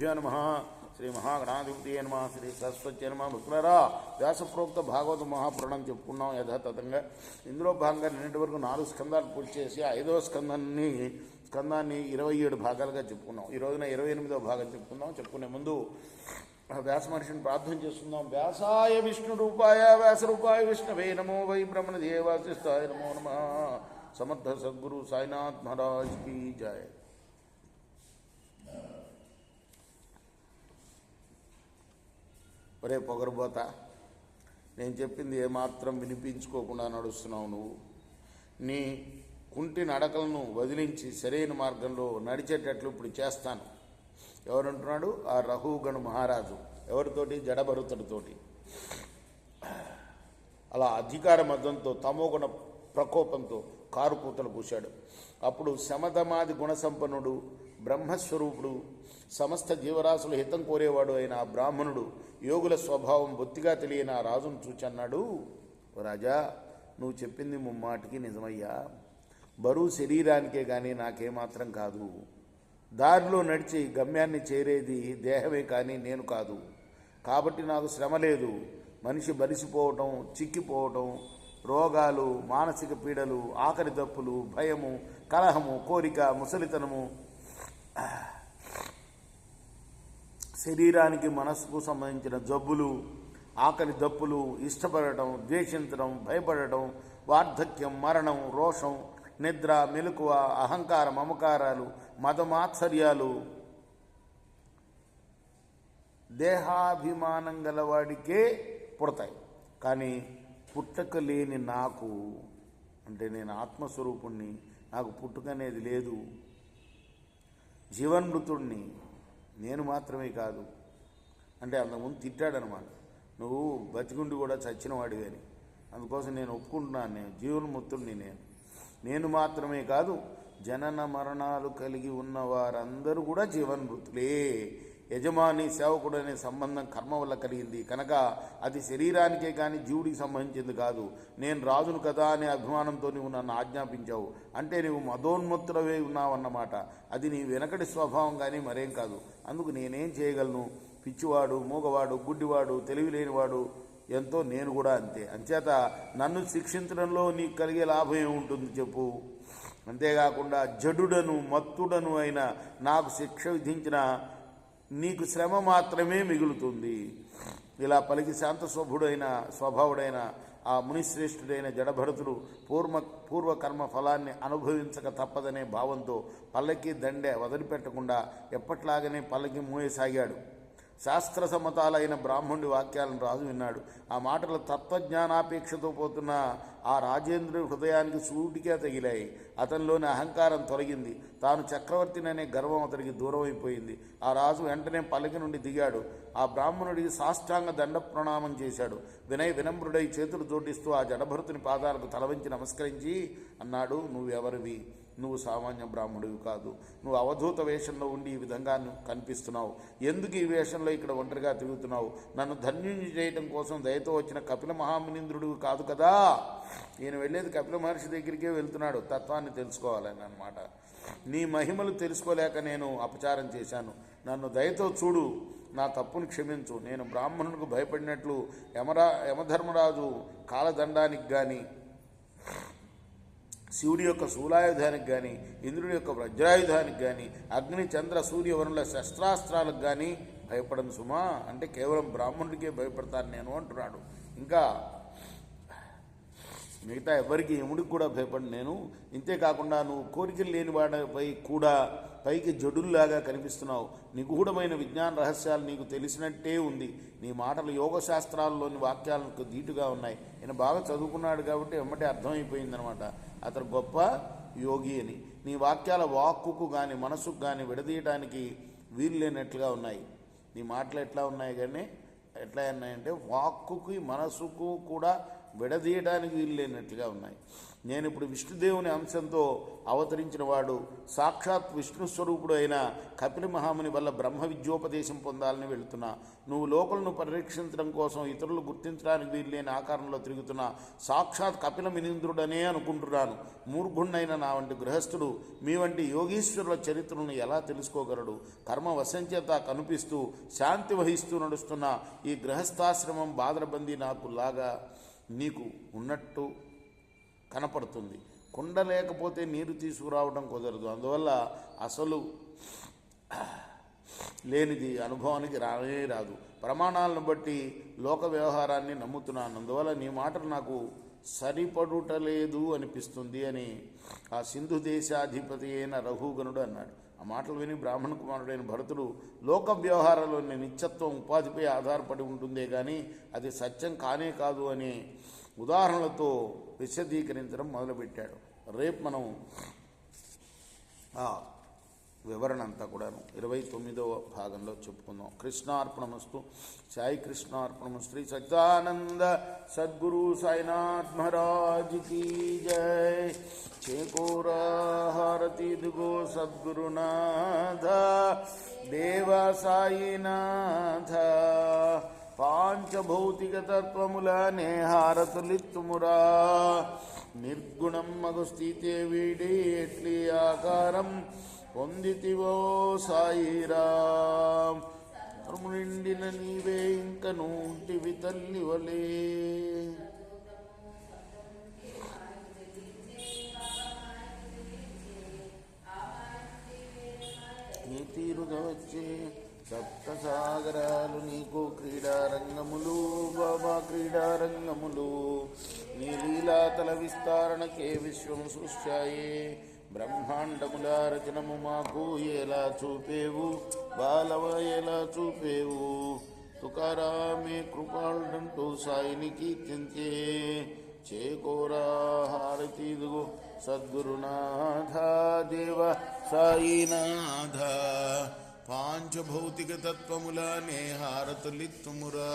శ్రీగురుభ్యో నమ. శ్రీ మహాగణాధిపతి నమ. శ్రీ సరస్వతి నమ. భక్తులారా, వ్యాసప్రోక్త భాగవత మహాపురాణం చెప్పుకున్నాం యథాతథంగా. ఇందులో భాగంగా నిన్నటి వరకు 4 స్కందాలు పూర్తి చేసి 5వ స్కందాన్ని 27 భాగాలుగా చెప్పుకున్నాం. ఈ రోజున 28వ భాగం చెప్పుకునే ముందు వ్యాస మహర్షిని ప్రార్థన చేసుకుందాం. వ్యాసాయ విష్ణు రూపాయ వ్యాస రూపాయ విష్ణవే నమో వై బ్రహ్మణ దేవాశిస్తాయ నమో నమ. సమర్థ సద్గురు సాయినాథ్ మహారాజ్ की जय. ఒరే పొగరబోతా, నేను చెప్పింది ఏమాత్రం వినిపించుకోకుండా నడుస్తున్నావు. నువ్వు నీ కుంటి నడకలను వదిలించి సరైన మార్గంలో నడిచేటట్లు ఇప్పుడు చేస్తాను. ఎవరంటున్నాడు? ఆ రఘుగణు మహారాజు. ఎవరితోటి? జడభరతుడితోటి. అలా అధికార మదంతో తమోగుణ ప్రకోపంతో కారు కూతలు పూశాడు. అప్పుడు శమధమాది గుణసంపన్నుడు, బ్రహ్మస్వరూపుడు, సమస్త జీవరాశుల హితం కోరేవాడు అయిన ఆ బ్రాహ్మణుడు యోగుల స్వభావం బొత్తిగా తెలియని ఆ రాజును చూచి అన్నాడు, రాజా, నువ్వు చెప్పింది ముమ్మాటికి నిజమయ్యా. బరువు శరీరానికే కానీ నాకేమాత్రం కాదు. దారిలో నడిచి గమ్యాన్ని చేరేది దేహమే కానీ నేను కాదు. కాబట్టి నాకు శ్రమ లేదు. మనిషి బలిసిపోవటం, చిక్కిపోవటం, రోగాలు, మానసిక పీడలు, ఆకలి దప్పులు, భయము, కలహము, కోరిక, ముసలితనము, శరీరానికి మనస్సుకు సంబంధించిన జబ్బులు, ఆకలి దప్పులు, ఇష్టపడటం, ద్వేషించడం, భయపడటం, వార్ధక్యం, మరణం, రోషం, నిద్ర, మెలకువ, అహంకార మమకారాలు, మదమాత్సర్యాలు, దేహాభిమానం గలవాడికే పుడతాయి. కానీ పుట్టక లేని నాకు, అంటే నేను ఆత్మస్వరూపుణ్ణి, నాకు పుట్టుకనేది లేదు. జీవన్మృతుణ్ణి నేను మాత్రమే కాదు అంటే అంతకుముందు తిట్టాడనమాట. నువ్వు బతికుండి కూడా చచ్చిన వాడివి అని. అందుకోసం నేను ఒప్పుకుంటున్నాను, నేను జీవన్ముక్తుడిని. నేను మాత్రమే కాదు, జనన మరణాలు కలిగి ఉన్న వారందరూ కూడా జీవన్మృతులే. యజమాని సేవకుడు అనే సంబంధం కర్మ వల్ల కలిగింది కనుక అది శరీరానికే కానీ జీవుడికి సంబంధించింది కాదు. నేను రాజును కదా అనే అభిమానంతో నువ్వు నన్ను ఆజ్ఞాపించావు అంటే నువ్వు మదోన్మత్తుడవే ఉన్నావన్నమాట. అది నీ వెనకటి స్వభావం కానీ మరేం కాదు. అందుకు నేనేం చేయగలను? పిచ్చివాడు, మూగవాడు, గుడ్డివాడు, తెలివి లేనివాడు ఎంతో నేను కూడా అంతే. అంచేత నన్ను శిక్షించడంలో నీకు కలిగే లాభం ఏముంటుంది చెప్పు? అంతేకాకుండా జడుడను మత్తుడను అయిన నాకు శిక్ష విధించిన నీకు శ్రమ మాత్రమే మిగులుతుంది. ఇలా పలికి శాంత స్వభావుడైన ఆ మునిశ్రేష్ఠుడైన జడభరతుడు పూర్వకర్మ ఫలాన్ని అనుభవించక తప్పదనే భావంతో పల్లకి దండె వదిలిపెట్టకుండా ఎప్పట్లాగనే పల్లకి మోయసాగాడు. శాస్త్ర సమ్మతాలైన బ్రాహ్మణుడి వాక్యాలను రాజు విన్నాడు. ఆ మాటలు తత్వజ్ఞానాపేక్షతో పోతున్న ఆ రాజేంద్రుడి హృదయానికి సూటిగా తగిలాయి. అతనిలోని అహంకారం తొలగింది. తాను చక్రవర్తిననే గర్వం అతడికి దూరం అయిపోయింది. ఆ రాజు వెంటనే పల్లకి నుండి దిగాడు. ఆ బ్రాహ్మణుడికి సాష్టాంగ దండ ప్రణామం చేశాడు. వినమ్రుడై చేతులు జోడిస్తూ ఆ జడభరతుని పాదాలకు తలవంచి నమస్కరించి అన్నాడు, నువ్వెవరివి? నువ్వు సామాన్య బ్రాహ్మణుడివి కాదు. నువ్వు అవధూత వేషంలో ఉండి ఈ విధంగా కనిపిస్తున్నావు. ఎందుకు ఈ వేషంలో ఇక్కడ ఒంటరిగా తిరుగుతున్నావు? నన్ను ధన్యుని చేయటం కోసం దయతో వచ్చిన కపిల మహామునీంద్రుడు కాదు కదా. ఈయన వెళ్ళేది కపిల మహర్షి దగ్గరికే వెళ్తున్నాడు, తత్వాన్ని తెలుసుకోవాలని అన్నమాట. నీ మహిమలు తెలుసుకోలేక నేను అపచారం చేశాను. నన్ను దయతో చూడు, నా తప్పును క్షమించు. నేను బ్రాహ్మణునికి భయపడినట్లు యమధర్మరాజు కాలదండానికి కానీ, శివుడి యొక్క శూలాయుధానికి కానీ, ఇంద్రుడి యొక్క వజ్రాయుధానికి కానీ, అగ్ని చంద్ర సూర్యవరుల శస్త్రాస్త్రాలకు కానీ భయపడను సుమా. అంటే కేవలం బ్రాహ్మణుడికే భయపడతాను నేను అంటున్నాడు. ఇంకా మిగతా ఎవరికి యముడికి కూడా భయపడి నేను. ఇంతేకాకుండా నువ్వు కోరికలు లేని వాడిపై కూడా పైకి జడుల్లాగా కనిపిస్తున్నావు. నిగూఢమైన విజ్ఞాన రహస్యాలు నీకు తెలిసినట్టే ఉంది. నీ మాటలు యోగశాస్త్రాల్లోని వాక్యాలకు ధీటుగా ఉన్నాయి. ఈయన బాగా చదువుకున్నాడు కాబట్టి వెంబటే అర్థమైపోయిందనమాట అతను గొప్ప యోగి అని. నీ వాక్యాల వాక్కుకు కానీ మనసుకు కానీ విడదీయడానికి వీలు లేనట్లుగా ఉన్నాయి. నీ మాటలు ఎట్లా ఉన్నాయి కానీ ఎట్లా ఉన్నాయంటే వాక్కుకి మనసుకు కూడా విడదీయడానికి వీలు లేనట్లుగా ఉన్నాయి. నేను ఇప్పుడు విష్ణుదేవుని అంశంతో అవతరించిన వాడు, సాక్షాత్ విష్ణు స్వరూపుడు అయిన కపిల మహాముని వల్ల బ్రహ్మ విద్యోపదేశం పొందాలని వెళుతున్నా. నువ్వు లోకలను పరిరక్షించడం కోసం ఇతరులు గుర్తించడానికి వీల్లేని ఆకారంలో తిరుగుతున్నా సాక్షాత్ కపిల మినింద్రుడనే అనుకుంటున్నాను. మూర్ఖుణ్ణైన నా వంటి గృహస్థుడు మీ వంటి యోగీశ్వరుల చరిత్రను ఎలా తెలుసుకోగలడు? కర్మ వశంచేత కనిపిస్తూ శాంతి వహిస్తూ నడుస్తున్న ఈ గృహస్థాశ్రమం బాదరబందీ నాకు లాగా నీకు ఉన్నట్టు కనపడుతుంది. కుండ లేకపోతే నీరు తీసుకురావడం కుదరదు. అందువల్ల అసలు లేనిది అనుభవానికి రానే రాదు. ప్రమాణాలను బట్టి లోక వ్యవహారాన్ని నమ్ముతున్నాను. అందువల్ల నీ మాటలు నాకు సరిపడుటలేదు అనిపిస్తుంది అని ఆ సింధు దేశాధిపతి అయిన రఘుగణుడు అన్నాడు. ఆ మాటలు విని బ్రాహ్మణ కుమారుడైన భరతుడు లోక వ్యవహారాల్లోని నిత్యత్వం ఉపాధిపై ఆధారపడి ఉంటుందే కానీ అది సత్యం కానే కాదు అని ఉదాహరణలతో విశదీకరించడం మొదలుపెట్టాడు. రేపు మనం వివరణ అంతా కూడాను 29వ భాగంలో చెప్పుకుందాం. కృష్ణార్పణమస్తు. సాయి కృష్ణార్పణము. శ్రీ సచ్చిదానంద సద్గురు సాయినాథ్ మహారాజ్ కీ జై. చేకూరా హారతి దిగో సద్గురునాథ దేవ సాయినాథ. పాంచభౌతిక తత్వములనే హారతులిత్తుమురా. నిర్గుణం మగు స్థితే వీడి ఎట్లి ఆకారం పొందితివో సాయిరాం. నిండిన నీవే ఇంక నూంటివి తల్లి వలే. నీ తీరుగా వచ్చే సప్త సాగరాలు నీకు క్రీడారంగములు బాబా క్రీడారంగములు. నీ లీలాతల విస్తారణకే విశ్వము సృష్టాయే. బ్రహ్మాండముల రచనము మాకు ఎలా చూపేవు బాలవ ఎలా చూపేవు. తుకారామే కృపాళంటూ సాయిని కీర్తించే. చేకోరా హారతి దిగో సద్గురునాథ దేవ సాయినాథ. పాంచభౌతిక తత్వములనే హారతులిత్తుమురా.